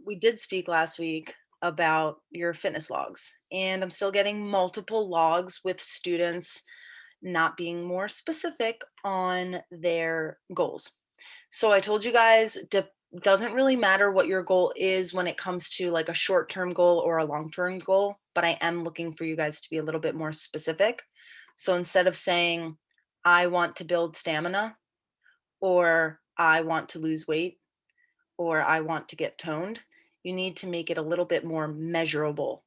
We did speak last week about your fitness logs, and I'm still getting multiple logs with students not being more specific on their goals. So I told you guys, doesn't really matter what your goal is when it comes to like a short-term goal or a long-term goal, but I am looking for you guys to be a little bit more specific. So instead of saying, I want to build stamina, or I want to lose weight, or I want to get toned, you need to make it a little bit more measurable.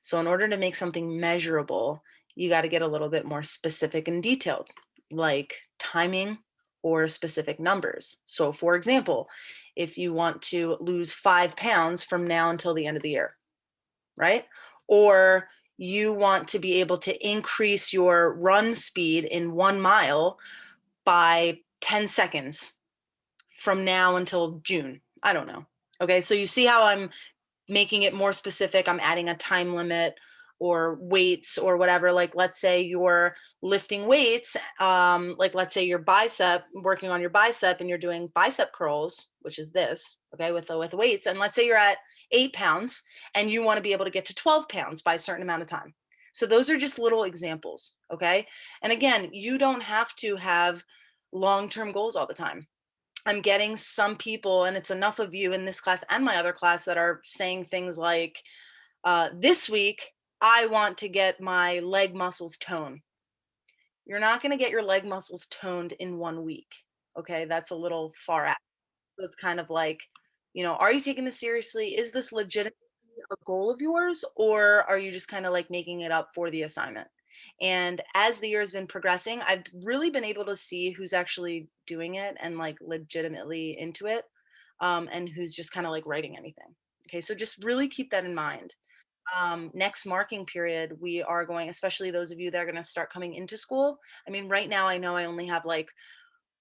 So in order to make something measurable, you got to get a little bit more specific and detailed, like timing or specific numbers. So for example, if you want to lose 5 pounds from now until the end of the year, right? Or you want to be able to increase your run speed in 1 mile by 10 seconds from now until June. I don't know. Okay, so you see how I'm making it more specific. I'm adding a time limit or weights or whatever. Like let's say you're lifting weights, like let's say your bicep, working on your bicep and you're doing bicep curls, which is this, okay, with weights. And let's say you're at 8 pounds and you want to be able to get to 12 pounds by a certain amount of time. So those are just little examples, okay? And again, you don't have to have long-term goals all the time. I'm getting some people, and it's enough of you in this class and my other class that are saying things like, this week, I want to get my leg muscles toned. You're not going to get your leg muscles toned in 1 week. Okay. That's a little far out. So it's kind of like, are you taking this seriously? Is this legitimately a goal of yours? Or are you just kind of like making it up for the assignment? And as the year has been progressing, I've really been able to see who's actually doing it and like legitimately into it, and who's just kind of like writing anything. Okay, so just really keep that in mind. Next marking period, we are going, especially those of you that are going to start coming into school. I mean, right now, I know I only have like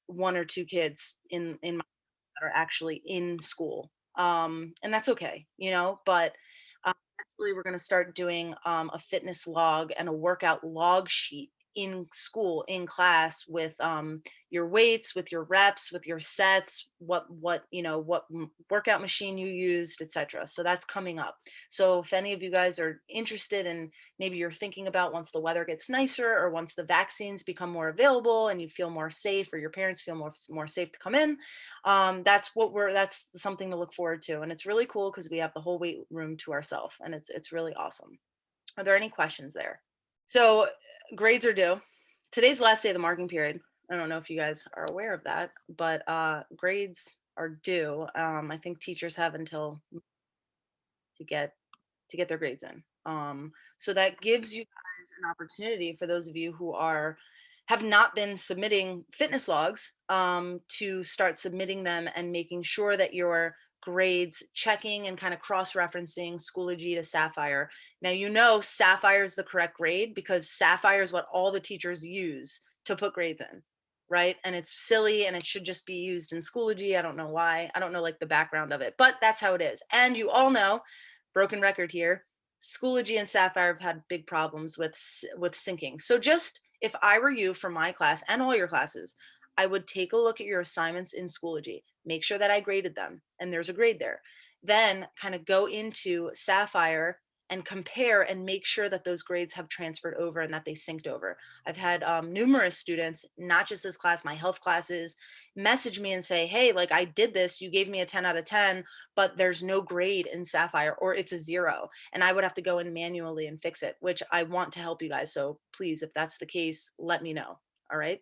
one or two kids in my that are actually in school, and that's okay, but actually we're going to start doing a fitness log and a workout log sheet in school, in class, with your weights, with your reps, with your sets, what workout machine you used, etc. So that's coming up. So if any of you guys are interested, and maybe you're thinking about once the weather gets nicer or once the vaccines become more available and you feel more safe, or your parents feel more safe to come in, that's something to look forward to. And it's really cool because we have the whole weight room to ourselves, and it's really awesome. Are there any questions there? So grades are due. Today's the last day of the marking period. I don't know if you guys are aware of that, but grades are due. I think teachers have until to get their grades in. So that gives you guys an opportunity, for those of you who have not been submitting fitness logs, to start submitting them and making sure that your grades, checking and kind of cross-referencing Schoology to Sapphire. Now, Sapphire is the correct grade because Sapphire is what all the teachers use to put grades in, right? And it's silly and it should just be used in Schoology. I don't know why. I don't know like the background of it, but that's how it is. And you all know, broken record here, Schoology and Sapphire have had big problems with syncing. So just, if I were you, for my class and all your classes, I would take a look at your assignments in Schoology, make sure that I graded them and there's a grade there. Then kind of go into Sapphire and compare and make sure that those grades have transferred over and that they synced over. I've had numerous students, not just this class, my health classes, message me and say, hey, like I did this, you gave me a 10 out of 10, but there's no grade in Sapphire, or it's a 0. And I would have to go in manually and fix it, which I want to help you guys. So please, if that's the case, let me know. All right.